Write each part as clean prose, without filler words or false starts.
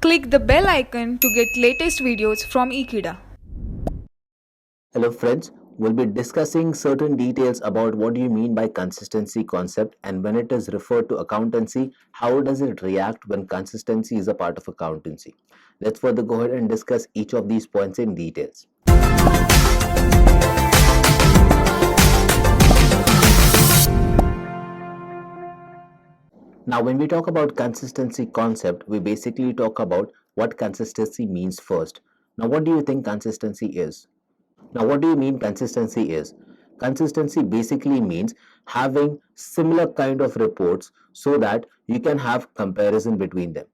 Click the bell icon to get latest videos from Ekeeda. Hello friends, we'll be discussing certain details about what do you mean by consistency concept, and when it is referred to accountancy, how does it react when consistency is a part of accountancy. Let's further go ahead and discuss each of these points in details. Now, when we talk about consistency concept, we basically talk about what consistency means first. Now, what do you think consistency is? Now, what do you mean consistency is? Consistency basically means having similar kind of reports so that you can have comparison between them.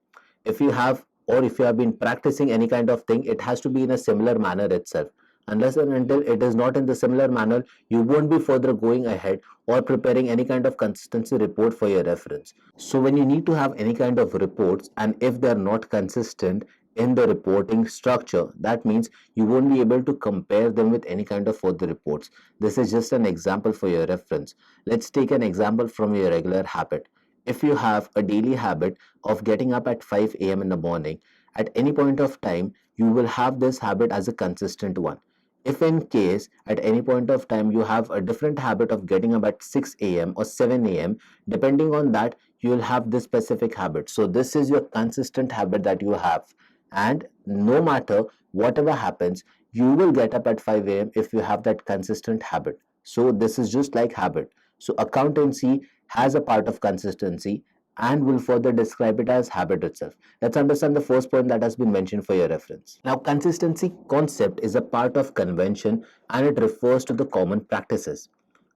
If you have or if you have been practicing any kind of thing, it has to be in a similar manner itself. Unless and until it is not in the similar manner, you won't be further going ahead or preparing any kind of consistency report for your reference. So when you need to have any kind of reports, and if they're not consistent in the reporting structure, that means you won't be able to compare them with any kind of further reports. This is just an example for your reference. Let's take an example from your regular habit. If you have a daily habit of getting up at 5 a.m. in the morning, at any point of time, you will have this habit as a consistent one. If in case at any point of time you have a different habit of getting up at 6 a.m. or 7 a.m., depending on that, you will have this specific habit. So this is your consistent habit that you have. And no matter whatever happens, you will get up at 5 a.m. if you have that consistent habit. So this is just like habit. So accountancy has a part of consistency and will further describe it as habit itself. Let's understand the first point that has been mentioned for your reference. Now, consistency concept is a part of convention and it refers to the common practices.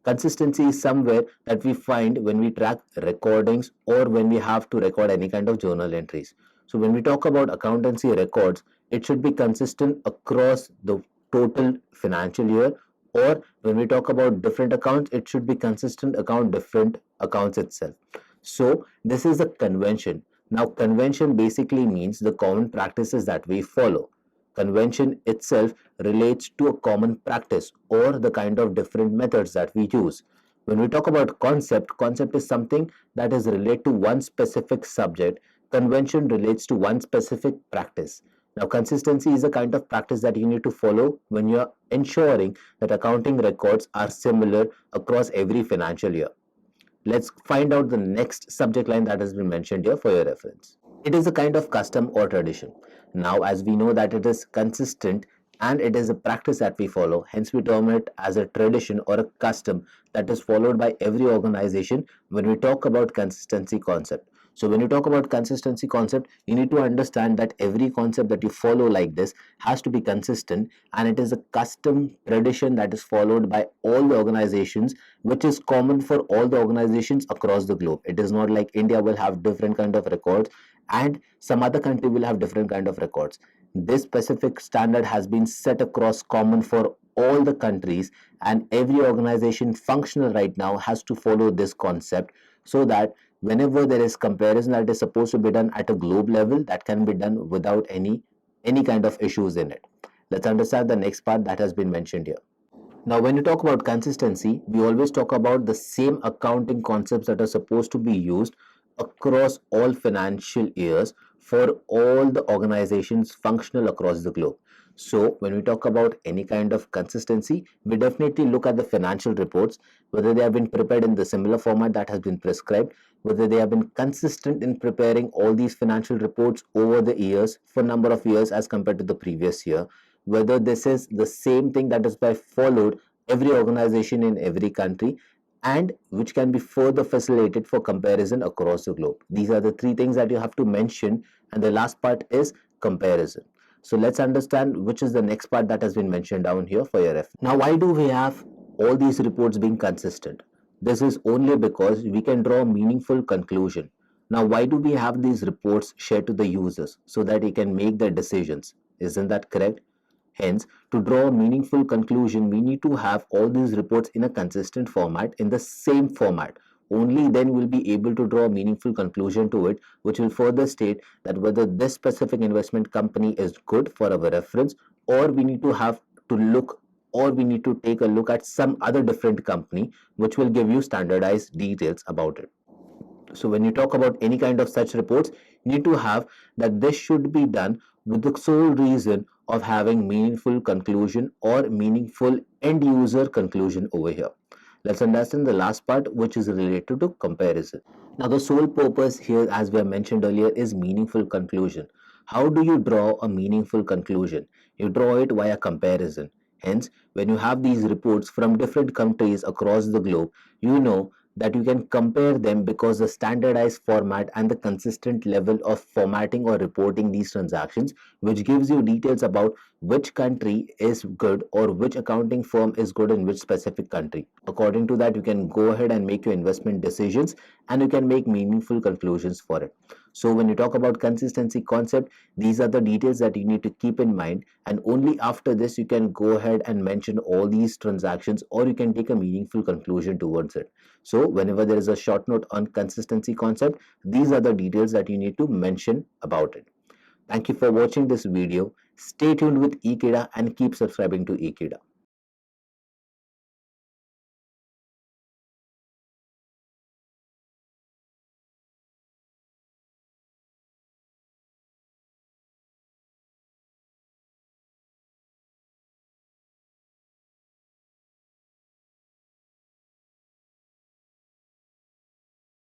Consistency is somewhere that we find when we track recordings or when we have to record any kind of journal entries. So when we talk about accountancy records, it should be consistent across the total financial year, or when we talk about different accounts, it should be consistent account different accounts itself. So this is a convention. Now convention basically means the common practices that we follow. Convention itself relates to a common practice or the kind of different methods that we use. When we talk about concept, concept is something that is related to one specific subject. Convention relates to one specific practice. Now, consistency is a kind of practice that you need to follow when you're ensuring that accounting records are similar across every financial year. Let's find out the next subject line that has been mentioned here for your reference. It is a kind of custom or tradition. Now, as we know that it is consistent and it is a practice that we follow, hence we term it as a tradition or a custom that is followed by every organization when we talk about consistency concept. So when you talk about consistency concept, you need to understand that every concept that you follow like this has to be consistent, and it is a custom tradition that is followed by all the organizations, which is common for all the organizations across the globe. It is not like India will have different kind of records and some other country will have different kind of records. This specific standard has been set across common for all the countries, and every organization functional right now has to follow this concept, so that whenever there is comparison that is supposed to be done at a globe level, that can be done without any kind of issues in it. Let's understand the next part that has been mentioned here. Now, when you talk about consistency, we always talk about the same accounting concepts that are supposed to be used across all financial years for all the organizations functional across the globe. So when we talk about any kind of consistency, we definitely look at the financial reports, whether they have been prepared in the similar format that has been prescribed, whether they have been consistent in preparing all these financial reports over the years for number of years as compared to the previous year, whether this is the same thing that is by followed every organization in every country, and which can be further facilitated for comparison across the globe. These are the three things that you have to mention, and the last part is comparison. So let's understand which is the next part that has been mentioned down here for your reference. Now, why do we have all these reports being consistent? This is only because we can draw a meaningful conclusion. Now, why do we have these reports shared to the users so that they can make their decisions? Isn't that correct? Hence, to draw a meaningful conclusion, we need to have all these reports in a consistent format, in the same format. Only then we'll be able to draw a meaningful conclusion to it, which will further state that whether this specific investment company is good for our reference, or we need to have to look, or we need to take a look at some other different company, which will give you standardized details about it. So when you talk about any kind of such reports, You need to have that this should be done with the sole reason of having meaningful conclusion or meaningful end user conclusion over here. Let's understand the last part, which is related to comparison. Now, the sole purpose here, as we have mentioned earlier, is meaningful conclusion. How do you draw a meaningful conclusion? You draw it via comparison. Hence, when you have these reports from different countries across the globe, you know that you can compare them because the standardized format and the consistent level of formatting or reporting these transactions, which gives you details about which country is good or which accounting firm is good in which specific country. According to that, you can go ahead and make your investment decisions and you can make meaningful conclusions for it. So when you talk about consistency concept, these are the details that you need to keep in mind, and only after this you can go ahead and mention all these transactions, or you can take a meaningful conclusion towards it. So whenever there is a short note on consistency concept, these are the details that you need to mention about it. Thank you for watching this video. Stay tuned with Ekeeda and keep subscribing to Ekeeda.